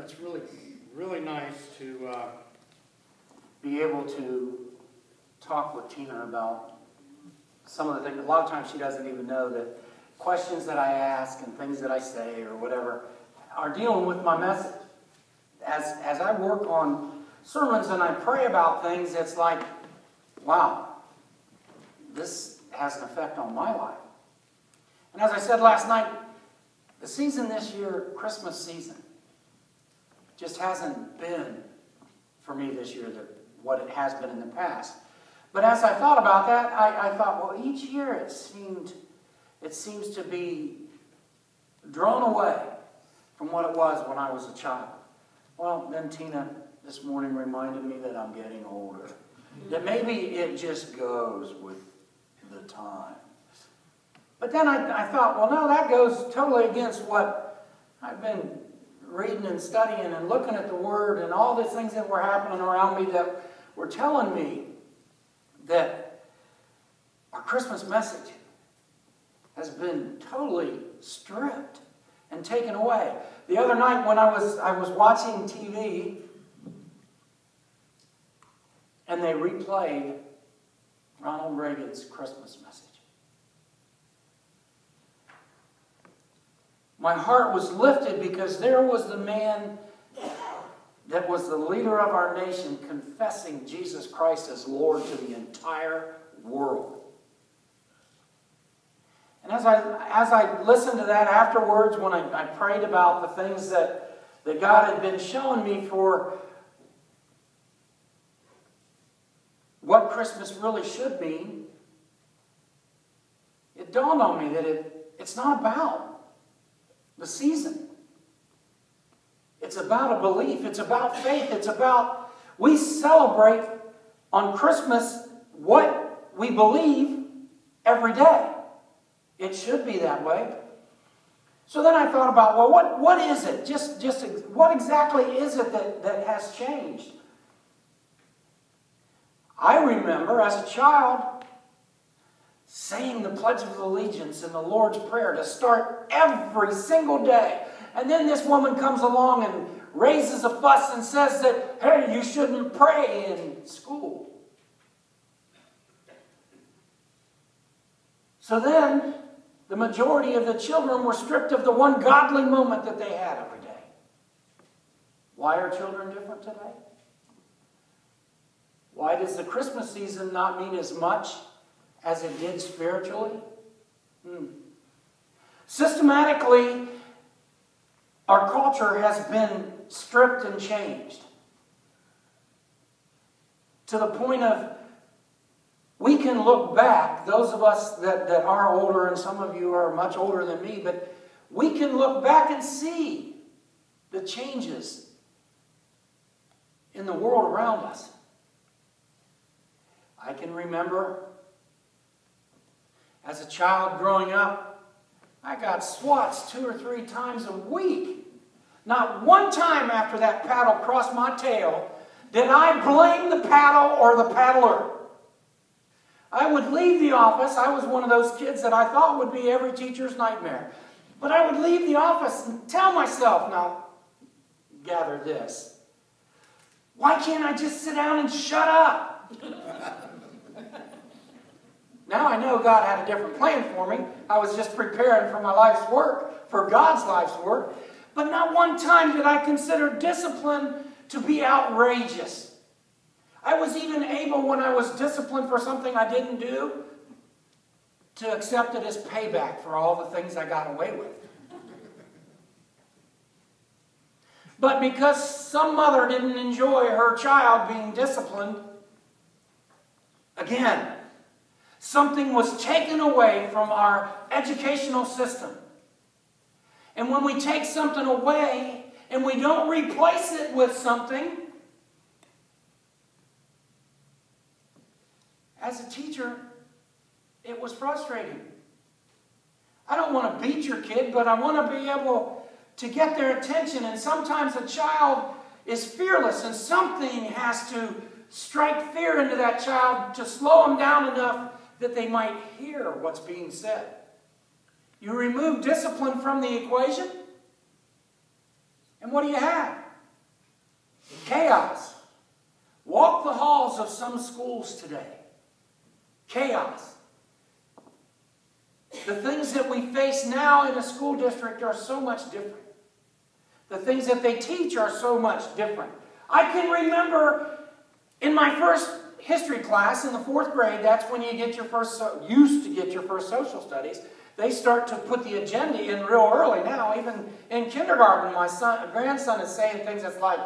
it's really, really nice to be able to talk with Tina about some of the things. A lot of times she doesn't even know that questions that I ask and things that I say or whatever are dealing with my message. As I work on sermons and I pray about things, it's like, wow, this has an effect on my life. And as I said last night, the season this year, Christmas season, just hasn't been for me this year what it has been in the past. But as I thought about that, I thought, well, each year it seems to be drawn away from what it was when I was a child. Well, then Tina this morning reminded me that I'm getting older. That maybe it just goes with the time. But then I thought, well, no, that goes totally against what I've been reading and studying and looking at the Word and all the things that were happening around me that were telling me that our Christmas message has been totally stripped and taken away. The other night when I was watching TV and they replayed Ronald Reagan's Christmas message. My heart was lifted because there was the man that was the leader of our nation confessing Jesus Christ as Lord to the entire world. And as I listened to that afterwards, when I prayed about the things that God had been showing me for what Christmas really should mean, it dawned on me that it's not about the season. It's about a belief. It's about faith. It's about, we celebrate on Christmas what we believe every day. It should be that way. So then I thought about, well, what is it? Just what exactly is it that has changed? I remember as a child saying the Pledge of Allegiance and the Lord's Prayer to start every single day. And then this woman comes along and raises a fuss and says that, hey, you shouldn't pray in school. So then, the majority of the children were stripped of the one godly moment that they had every day. Why are children different today? Why does the Christmas season not mean as much as it did spiritually? Systematically, our culture has been stripped and changed to the point of we can look back, those of us that are older, and some of you are much older than me, but we can look back and see the changes in the world around us. I can remember as a child growing up, I got swats 2 or 3 times a week. Not one time after that paddle crossed my tail did I blame the paddle or the paddler. I would leave the office. I was one of those kids that I thought would be every teacher's nightmare. But I would leave the office and tell myself, now, gather this. Why can't I just sit down and shut up? Now I know God had a different plan for me. I was just preparing for my life's work, for God's life's work. But not one time did I consider discipline to be outrageous. I was even able, when I was disciplined for something I didn't do, to accept it as payback for all the things I got away with. But because some mother didn't enjoy her child being disciplined, again, something was taken away from our educational system. And when we take something away and we don't replace it with something, as a teacher, it was frustrating. I don't want to beat your kid, but I want to be able to get their attention. And sometimes a child is fearless, and something has to strike fear into that child to slow them down enough that they might hear what's being said. You remove discipline from the equation, and what do you have? Chaos. Walk the halls of some schools today. Chaos. The things that we face now in a school district are so much different. The things that they teach are so much different. I can remember in my first history class in the 4th grade, that's when you get your first, used to get your first social studies. They start to put the agenda in real early now. Even in kindergarten, my grandson is saying things that's like,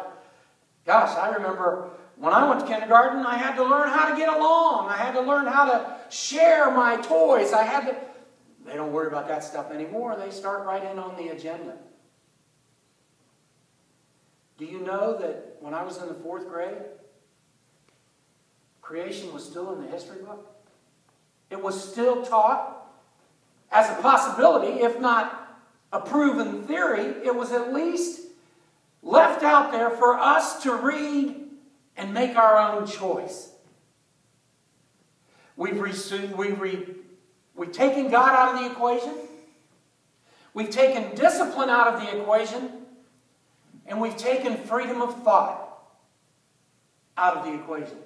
gosh, I remember when I went to kindergarten, I had to learn how to get along. I had to learn how to share my toys. They don't worry about that stuff anymore. They start right in on the agenda. Do you know that when I was in the 4th grade, creation was still in the history book? It was still taught as a possibility, if not a proven theory. It was at least left out there for us to read and make our own choice. We've taken God out of the equation. We've taken discipline out of the equation. And we've taken freedom of thought out of the equation.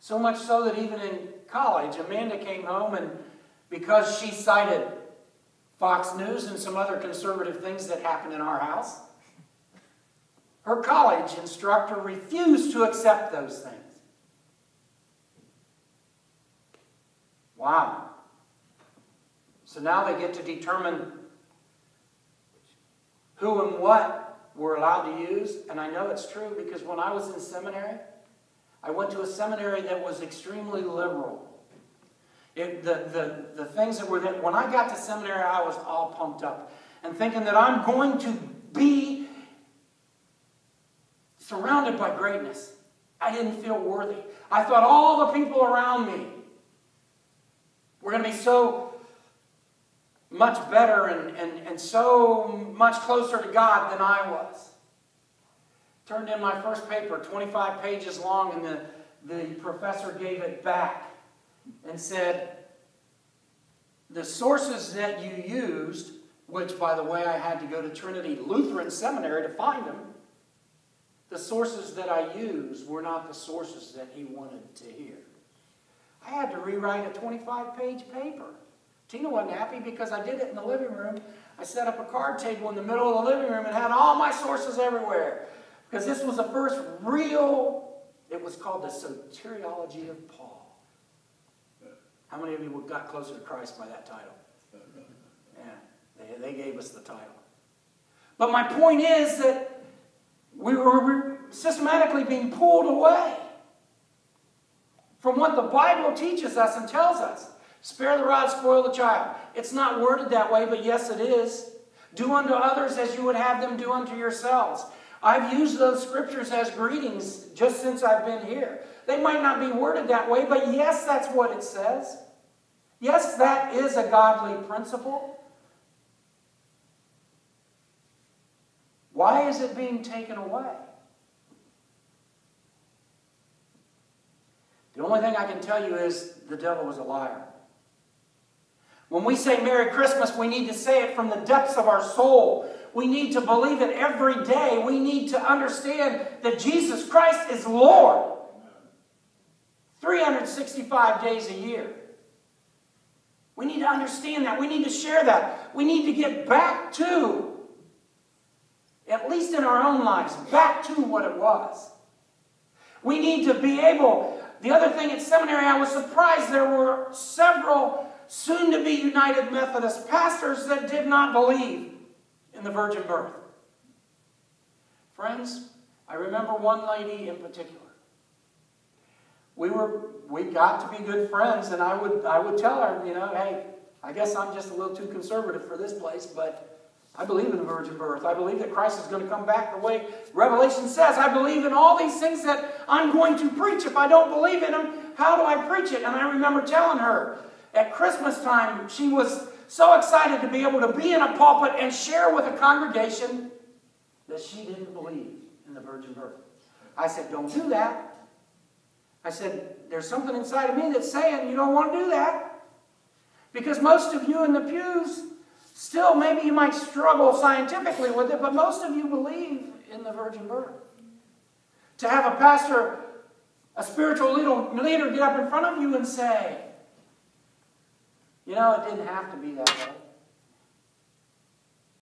So much so that even in college, Amanda came home and because she cited Fox News and some other conservative things that happened in our house, her college instructor refused to accept those things. Wow. So now they get to determine who and what we're allowed to use. And I know it's true because when I was in seminary, I went to a seminary that was extremely liberal. The things that were there, when I got to seminary, I was all pumped up and thinking that I'm going to be surrounded by greatness. I didn't feel worthy. I thought all the people around me were going to be so much better and so much closer to God than I was. Turned in my first paper, 25 pages long, and the professor gave it back and said, the sources that you used, which, by the way, I had to go to Trinity Lutheran Seminary to find them, the sources that I used were not the sources that he wanted to hear. I had to rewrite a 25-page paper. Tina wasn't happy because I did it in the living room. I set up a card table in the middle of the living room and had all my sources everywhere. Because this was the first real, it was called the Soteriology of Paul. How many of you got closer to Christ by that title? Yeah, they gave us the title. But my point is that we were systematically being pulled away from what the Bible teaches us and tells us. Spare the rod, spoil the child. It's not worded that way, but yes, it is. Do unto others as you would have them do unto yourselves. I've used those scriptures as greetings just since I've been here. They might not be worded that way, but yes, that's what it says. Yes, that is a godly principle. Why is it being taken away? The only thing I can tell you is the devil is a liar. When we say Merry Christmas, we need to say it from the depths of our soul. We need to believe it every day. We need to understand that Jesus Christ is Lord. 365 days a year. We need to understand that. We need to share that. We need to get back to, at least in our own lives, back to what it was. We need to be able. The other thing at seminary, I was surprised there were several soon-to-be United Methodist pastors that did not believe in the virgin birth. Friends, I remember one lady in particular. We got to be good friends, and I would tell her, hey, I guess I'm just a little too conservative for this place, but I believe in the virgin birth. I believe that Christ is going to come back the way Revelation says. I believe in all these things that I'm going to preach. If I don't believe in them, how do I preach it? And I remember telling her at Christmas time, she was so excited to be able to be in a pulpit and share with a congregation that she didn't believe in the virgin birth. I said, don't do that. I said, there's something inside of me that's saying you don't want to do that. Because most of you in the pews, still maybe you might struggle scientifically with it, but most of you believe in the virgin birth. To have a pastor, a spiritual leader get up in front of you and say, you know, it didn't have to be that way.